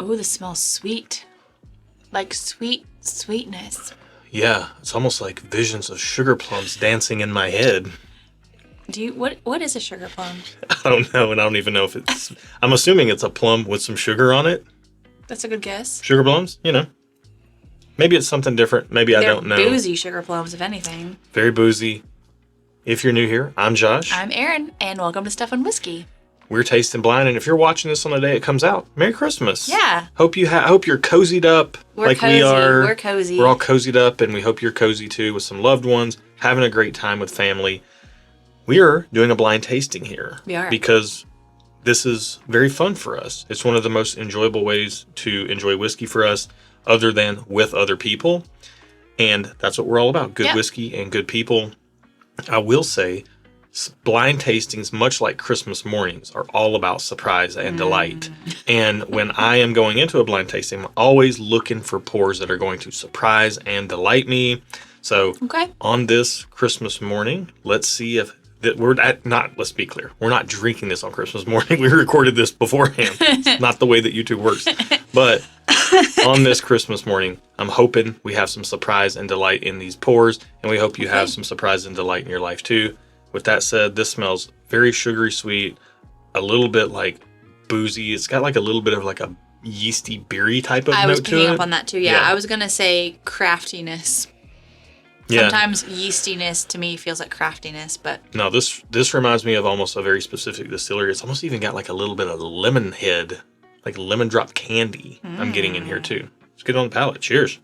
Oh, this smells sweet. Like sweetness. Yeah, it's almost like visions of sugar plums dancing in my head. What is a sugar plum? I don't know, and I don't even know if it's... I'm assuming it's a plum with some sugar on it. That's a good guess. Sugar plums, Maybe it's something different. Maybe I don't know. They're boozy sugar plums, if anything. Very boozy. If you're new here, I'm Josh. I'm Erin, and welcome to Stuff and Whiskey. We're Tasting Blind, and if you're watching this on the day it comes out, Merry Christmas. Yeah. Hope you're cozied up We're cozy. we are. We're cozy. We're all cozied up, and we hope you're cozy too with some loved ones, having a great time with family. We are doing a blind tasting here. We are. Because this is very fun for us. It's one of the most enjoyable ways to enjoy whiskey for us, other than with other people. And that's what we're all about. Good whiskey and good people. I will say, blind tastings, much like Christmas mornings, are all about surprise and delight. And when I am going into a blind tasting, I'm always looking for pours that are going to surprise and delight me. So on this Christmas morning, let's see if let's be clear. We're not drinking this on Christmas morning. We recorded this beforehand. It's not the way that YouTube works. But on this Christmas morning, I'm hoping we have some surprise and delight in these pours. And we hope you have some surprise and delight in your life too. With that said, this smells very sugary sweet, a little bit like boozy. It's got like a little bit of like a yeasty, beery type of note to it. I was picking up on that too, yeah. I was going to say craftiness. Yeah. Sometimes yeastiness to me feels like craftiness, but... No, this reminds me of almost a very specific distillery. It's almost even got like a little bit of lemon head, like lemon drop candy I'm getting in here too. Let's get it on the palate. Cheers.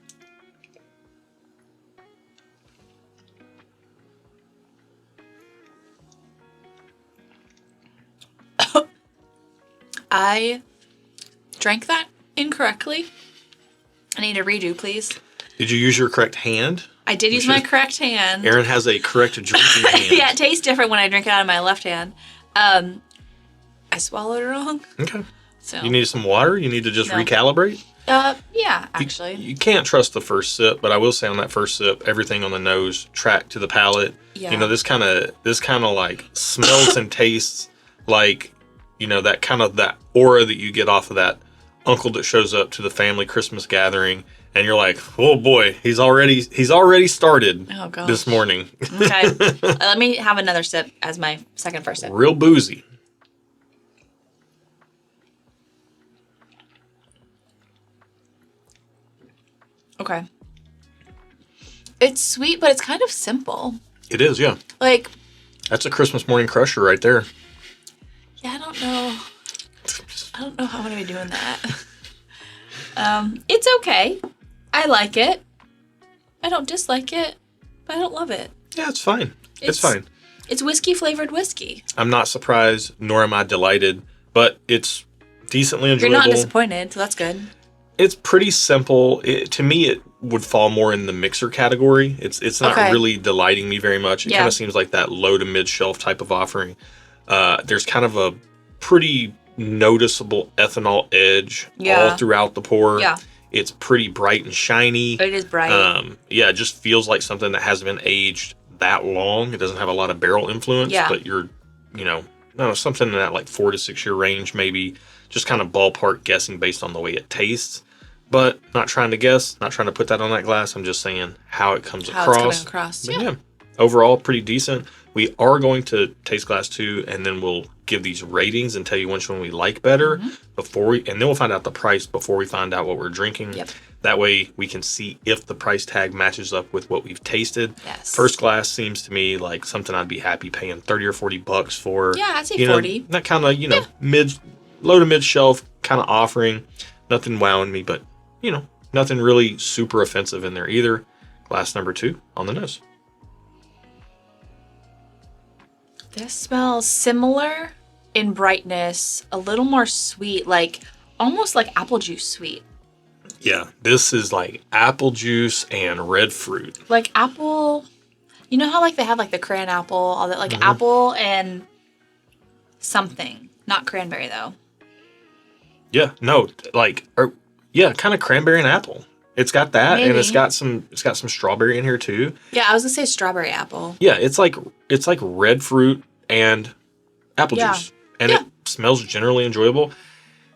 I drank that incorrectly. I need a redo, please. Did you use your correct hand? I did use my correct hand. Erin has a correct drinking hand. Yeah, it tastes different when I drink it out of my left hand. I swallowed it wrong. Okay. So you need some water? You need to just recalibrate? Yeah, actually. You can't trust the first sip, but I will say on that first sip, everything on the nose tracked to the palate. Yeah. This kind of like smells and tastes like, that aura that you get off of that uncle that shows up to the family Christmas gathering, and you're like, oh boy, he's already started this morning. Okay. Let me have another sip as my first sip. Real boozy. Okay. It's sweet, but it's kind of simple. It is, yeah. Like... That's a Christmas morning crusher right there. Yeah, I don't know how I'm going to be doing that. It's okay. I like it. I don't dislike it, but I don't love it. Yeah, it's fine. It's fine. It's whiskey-flavored whiskey. I'm not surprised, nor am I delighted, but it's decently enjoyable. You're not disappointed, so that's good. It's pretty simple. To me, it would fall more in the mixer category. It's not really delighting me very much. It kind of seems like that low to mid shelf type of offering. There's kind of a pretty noticeable ethanol edge all throughout the pour. Yeah. It's pretty bright and shiny. It is bright. It just feels like something that hasn't been aged that long. It doesn't have a lot of barrel influence, but you're, something in that like 4 to 6 year range, maybe just kind of ballpark guessing based on the way it tastes. But not trying to guess, not trying to put that on that glass. I'm just saying how it comes across. How it's coming across, yeah. Overall, pretty decent. We are going to taste glass 2, and then we'll give these ratings and tell you which one we like better and then we'll find out the price before we find out what we're drinking. Yep. That way we can see if the price tag matches up with what we've tasted. Yes. First glass seems to me like something I'd be happy paying $30 or $40 for. Yeah, I'd say 40. That kind of, low to mid shelf kind of offering. Nothing wowing me, but nothing really super offensive in there either. Glass number 2 on the nose. This smells similar in brightness, a little more sweet, like almost like apple juice sweet. Yeah, this is like apple juice and red fruit. Like apple, you know how like they have like the cran apple, all that, like apple and something, not cranberry though. Yeah, no, kind of cranberry and apple. It's got that, and it's got some strawberry in here too. Yeah, I was gonna say strawberry apple. Yeah, it's like red fruit and apple juice, and it smells generally enjoyable.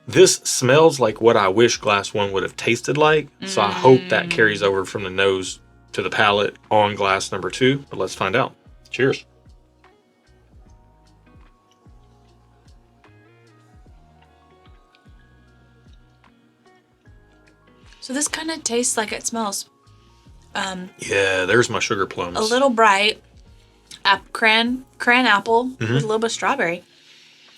This smells like what I wish glass one would have tasted like. So I hope that carries over from the nose to the palate on glass number 2. But let's find out. Cheers. So this kind of tastes like it smells. Yeah, there's my sugar plums. A little bright. Cran apple with a little bit of strawberry.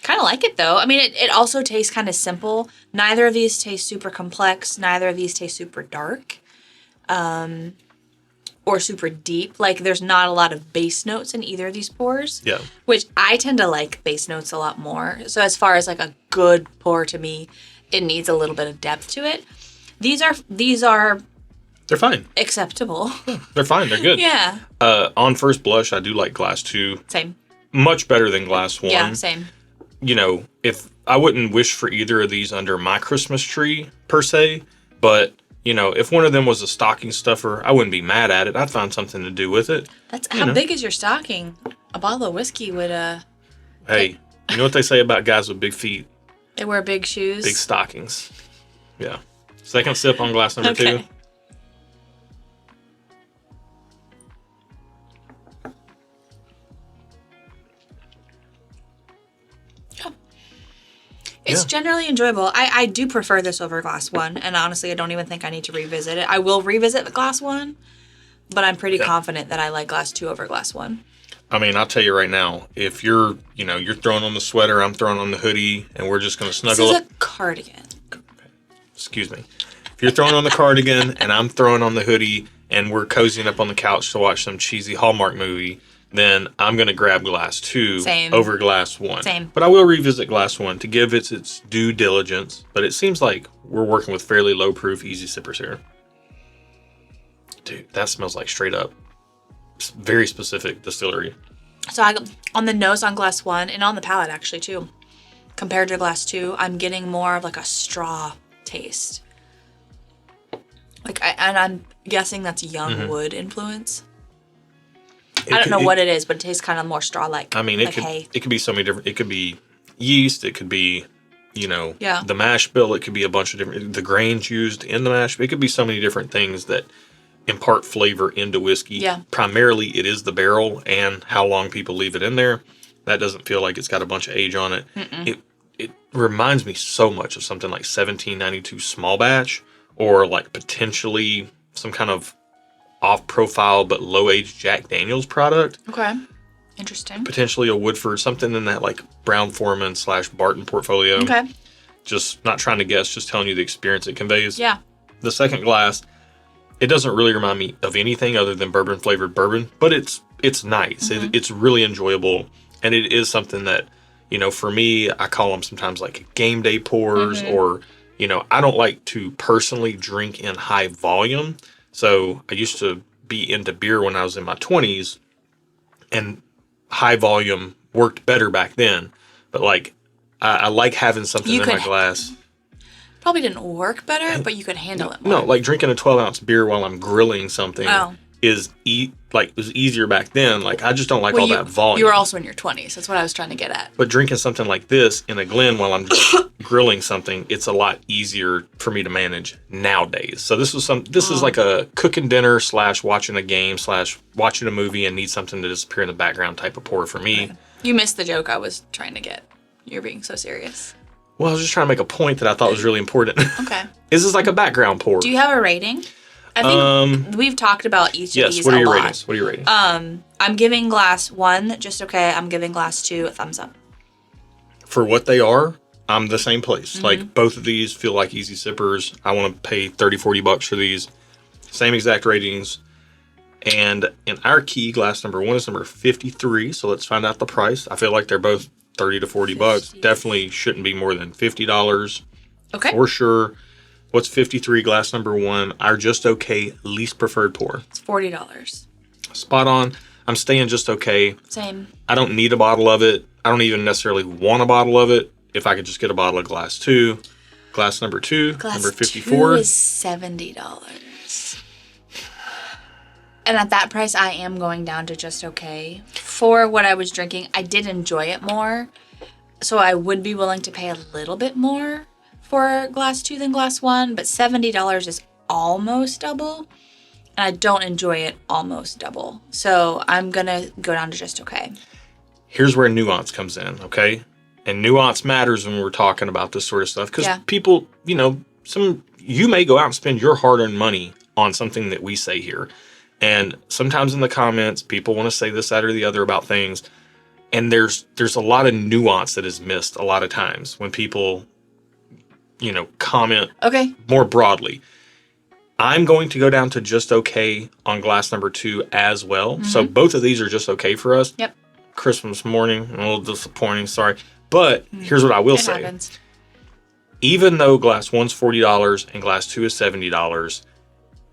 Kind of like it though. I mean, it also tastes kind of simple. Neither of these taste super complex. Neither of these taste super dark. Or super deep. Like there's not a lot of base notes in either of these pours. Yeah. Which I tend to like base notes a lot more. So as far as like a good pour to me, it needs a little bit of depth to it. These are They're fine. acceptable. They're fine. They're good. Yeah. On first blush, I do like glass 2. Same. Much better than glass 1. Yeah, same. You know, if I wouldn't wish for either of these under my Christmas tree per se, but you know, if one of them was a stocking stuffer, I wouldn't be mad at it. I'd find something to do with it. That's how big is your stocking? A bottle of whiskey would Hey, you know what they say about guys with big feet? They wear big shoes. Big stockings. Yeah. Second sip on glass number 2. It's generally enjoyable. I do prefer this over glass 1, and honestly, I don't even think I need to revisit it. I will revisit the glass 1, but I'm pretty confident that I like glass 2 over glass 1. I mean, I'll tell you right now, if you're throwing on the sweater, I'm throwing on the hoodie, and we're just going to snuggle This up. is a cardigan. Excuse me. If you're throwing on the cardigan and I'm throwing on the hoodie and we're cozying up on the couch to watch some cheesy Hallmark movie, then I'm going to grab glass 2 over glass 1. Same. But I will revisit glass 1 to give it its due diligence. But it seems like we're working with fairly low proof, easy sippers here. Dude, that smells like straight up very specific distillery. So on the nose on glass 1, and on the palate actually too, compared to glass 2, I'm getting more of like a straw taste. And I'm guessing that's young wood influence. I don't know what it is, but it tastes kind of more straw-like. I mean, it could be so many different. It could be yeast. It could be, the mash bill. It could be a bunch of different. The grains used in the mash. It could be so many different things that impart flavor into whiskey. Yeah. Primarily, it is the barrel and how long people leave it in there. That doesn't feel like it's got a bunch of age on it. It reminds me so much of something like 1792 small batch, or like potentially some kind of off-profile but low-age Jack Daniels product. Okay. Interesting. Potentially a Woodford, something in that like Brown-Forman / Barton portfolio. Okay. Just not trying to guess, just telling you the experience it conveys. Yeah. The second glass, it doesn't really remind me of anything other than bourbon-flavored bourbon, but it's nice. It's really enjoyable, and it is something that, for me, I call them sometimes like game day pours, or, I don't like to personally drink in high volume. So I used to be into beer when I was in my 20s, and high volume worked better back then. But like, I like having something in my glass. Probably didn't work better, but you could handle it more. No, like drinking a 12-ounce beer while I'm grilling something is it was easier back then. Like, I just don't like all that volume. You were also in your 20s. That's what I was trying to get at. But drinking something like this in a Glen while I'm grilling something, it's a lot easier for me to manage nowadays. So this is like a cooking dinner / watching a game / watching a movie and need something to disappear in the background type of pour for me. Okay. You missed the joke I was trying to get. You're being so serious. Well, I was just trying to make a point that I thought was really important. Okay. This is like a background pour. Do you have a rating? I think we've talked about each of these a lot. Yes, what are your ratings? What are you rating? I'm giving glass 1 just okay. I'm giving glass 2 a thumbs up. For what they are, I'm the same place. Like, both of these feel like easy sippers. I want to pay $30-$40 for these. Same exact ratings. And in our key, glass number 1 is number 53. So let's find out the price. I feel like they're both $30 to $40. Definitely shouldn't be more than $50. Okay. For sure. What's 53, glass number 1? Our just okay, least preferred pour. It's $40. Spot on. I'm staying just okay. Same. I don't need a bottle of it. I don't even necessarily want a bottle of it. If I could just get a bottle of glass 2. Glass number 2, number 54. Glass 2 is $70. And at that price, I am going down to just okay. For what I was drinking, I did enjoy it more. So I would be willing to pay a little bit more. for glass 2 than glass 1, but $70 is almost double. And I don't enjoy it almost double. So I'm going to go down to just okay. Here's where nuance comes in, okay? And nuance matters when we're talking about this sort of stuff. Because people, you may go out and spend your hard-earned money on something that we say here. And sometimes in the comments, people want to say this, that, or the other about things. And there's a lot of nuance that is missed a lot of times when people, comment more broadly. I'm going to go down to just okay on glass number 2 as well. Mm-hmm. So both of these are just okay for us. Yep. Christmas morning, a little disappointing, sorry. But here's what I will say. Happens. Even though glass 1's $40 and glass 2 is $70,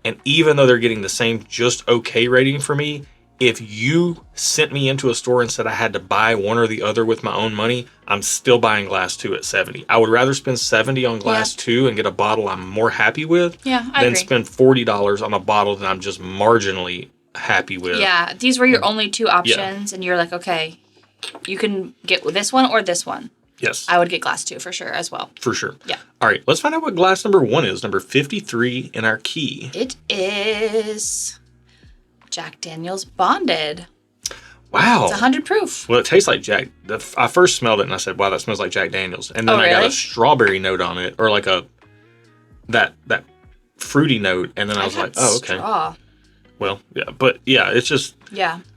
and even though they're getting the same just okay rating for me, if you sent me into a store and said I had to buy one or the other with my own money, I'm still buying glass 2 at $70. I would rather spend $70 on glass 2 and get a bottle I'm more happy with than agree. spend $40 on a bottle that I'm just marginally happy with. Yeah, these were your only 2 options, and you're like, okay, you can get this one or this one. Yes. I would get glass 2 for sure as well. For sure. Yeah. All right, let's find out what glass number 1 is. Number 53 in our key. It is Jack Daniel's Bonded. Wow. It's 100 proof. Well, it tastes like I first smelled it and I said, wow, that smells like Jack Daniel's. And then I got a strawberry note on it, or like that fruity note. And then I was like, oh, okay. Straw. Well, yeah, but yeah, it's just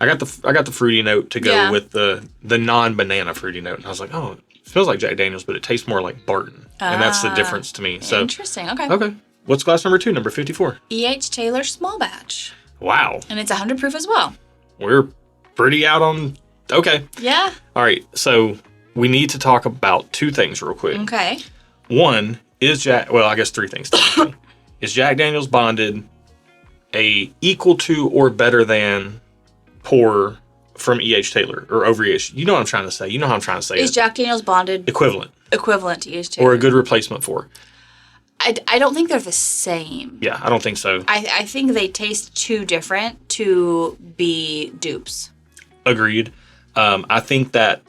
I got the fruity note to go with the non-banana fruity note, and I was like, oh, it smells like Jack Daniel's, but it tastes more like Barton, and that's the difference to me. So interesting. Okay. Okay. What's glass number 2? Number 54. E.H. Taylor Small Batch. Wow. And it's 100 proof as well. We're pretty out on. Okay. Yeah. All right. So we need to talk about 2 things real quick. Okay. One is I guess 3 things. Is Jack Daniel's Bonded a equal to or better than pour from E.H. Taylor or over E.H.? You know what I'm trying to say. You know how I'm trying to say Is Jack Daniel's Bonded equivalent to E.H. Taylor? Or a good replacement for? I don't think they're the same. Yeah, I don't think so. I think they taste too different to be dupes. Agreed. I think that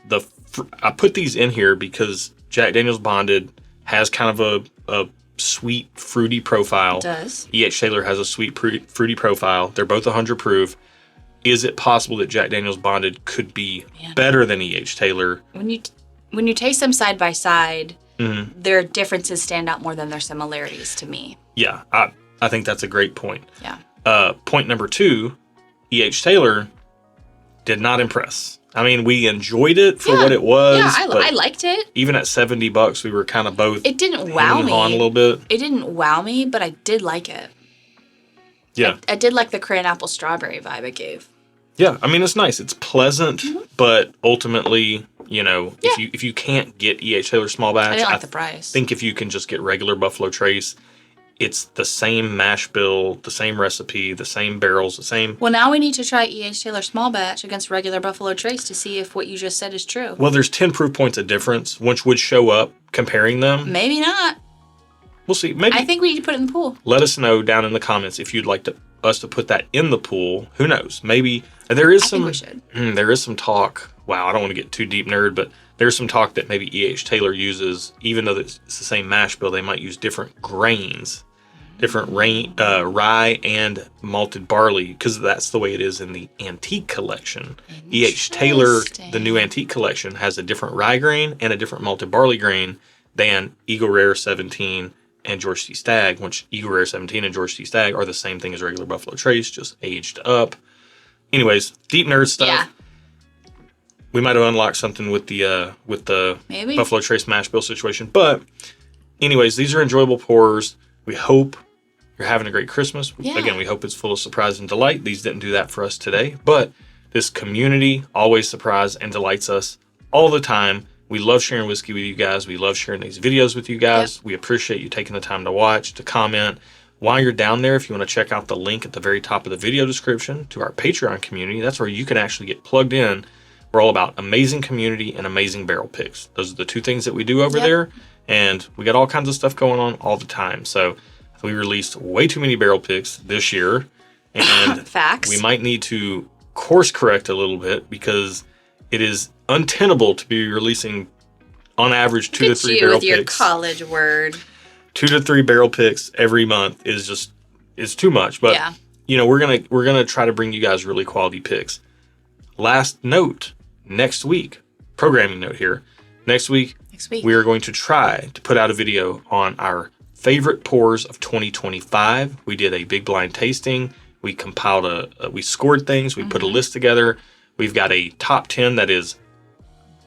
I put these in here because Jack Daniel's Bonded has kind of a sweet, fruity profile. It does. E.H. Taylor has a sweet, fruity profile. They're both 100 proof. Is it possible that Jack Daniel's Bonded could be better than E.H. Taylor? When you taste them side by side, their differences stand out more than their similarities to me. Yeah, I think that's a great point. Yeah. Point number 2, E.H. Taylor did not impress. I mean, we enjoyed it for what it was. Yeah, I liked it. Even at $70, we were kind of both. It didn't wow me. On a little bit. It didn't wow me, but I did like it. Yeah. I did like the cran apple strawberry vibe it gave. Yeah, I mean, it's nice. It's pleasant, but ultimately, if you can't get E.H. Taylor Small Batch, I didn't like the price. I think if you can just get regular Buffalo Trace, it's the same mash bill, the same recipe, the same barrels, the same. Well, now we need to try E.H. Taylor Small Batch against regular Buffalo Trace to see if what you just said is true. Well, there's 10 proof points of difference, which would show up comparing them. Maybe not. We'll see. Maybe. I think we need to put it in the pool. Let us know down in the comments if you'd like us to put that in the pool. Who knows? Maybe there is some. I think we should. There is some talk. Wow, I don't want to get too deep nerd, but there's some talk that maybe E.H. Taylor uses, even though it's the same mash bill, they might use different grains, different rye and malted barley, because that's the way it is in the antique collection. E.H. Taylor, the new antique collection, has a different rye grain and a different malted barley grain than Eagle Rare 17 and George T. Stagg, which Eagle Rare 17 and George T. Stagg are the same thing as regular Buffalo Trace, just aged up. Anyways, deep nerd stuff. Yeah. We might have unlocked something with the Maybe. Buffalo Trace mash bill situation. But anyways, these are enjoyable pours. We hope you're having a great Christmas. Yeah. Again, we hope it's full of surprise and delight. These didn't do that for us today. But this community always surprises and delights us all the time. We love sharing whiskey with you guys. We love sharing these videos with you guys. Yep. We appreciate you taking the time to watch, to comment. While you're down there, if you want to check out the link at the very top of the video description to our Patreon community, that's where you can actually get plugged in. We're all about amazing community and amazing barrel picks. Those are the 2 things that we do over there. And we got all kinds of stuff going on all the time. So we released way too many barrel picks this year. And Facts. We might need to course correct a little bit because it is untenable to be releasing on average, 2 to Look at 3 you barrel with your picks. college word. 2 to 3 barrel picks every month is too much. But Yeah. we're gonna try to bring you guys really quality picks. Last note, next week, programming note here. Next week, we are going to try to put out a video on our favorite pours of 2025. We did a big blind tasting. We compiled we scored things. We put a list together. We've got a top 10 that is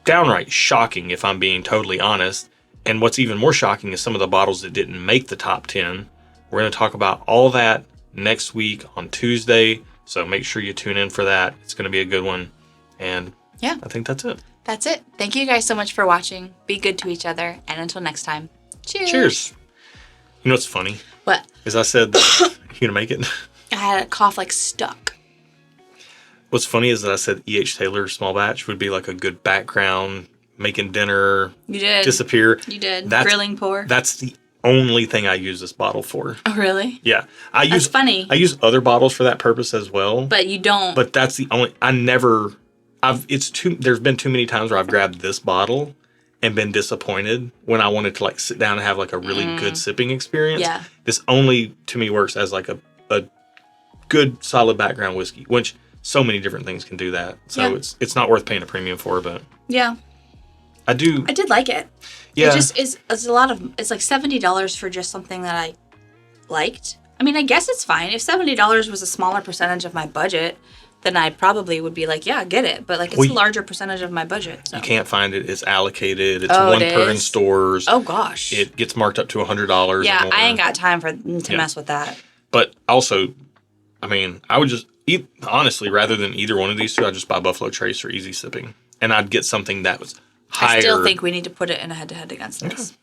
downright shocking, if I'm being totally honest. And what's even more shocking is some of the bottles that didn't make the top 10. We're going to talk about all that next week on Tuesday. So make sure you tune in for that. It's going to be a good one. And yeah, I think that's it. That's it. Thank you guys so much for watching. Be good to each other. And until next time, cheers. Cheers. You know what's funny? What? Is I said, you going to make it? I had a cough like stuck. What's funny is that I said E.H. Taylor small batch would be like a good background, making dinner. You did. Disappear. You did. That's, grilling pour. That's the only thing I use this bottle for. Oh, really? Yeah. That's funny. I use other bottles for that purpose as well. But you don't. But that's the only, there's been too many times where I've grabbed this bottle and been disappointed when I wanted to like sit down and have like a really good sipping experience. Yeah. This only to me works as like a good solid background whiskey, which so many different things can do that. So it's not worth paying a premium for, but yeah. I did like it. Yeah. It just is, it's a lot of, it's like $70 for just something that I liked. I mean, I guess it's fine. If $70 was a smaller percentage of my budget, then I probably would be like, yeah, get it. But like, it's a larger percentage of my budget. So. You can't find it. It's allocated. It's one per in stores. Oh, gosh. It gets marked up to $100. Yeah, I ain't got time to mess with that. But also, I mean, I would just eat, honestly, rather than either one of these two, I'd just buy Buffalo Trace or Easy Sipping. And I'd get something that was higher. I still think we need to put it in a head-to-head against this.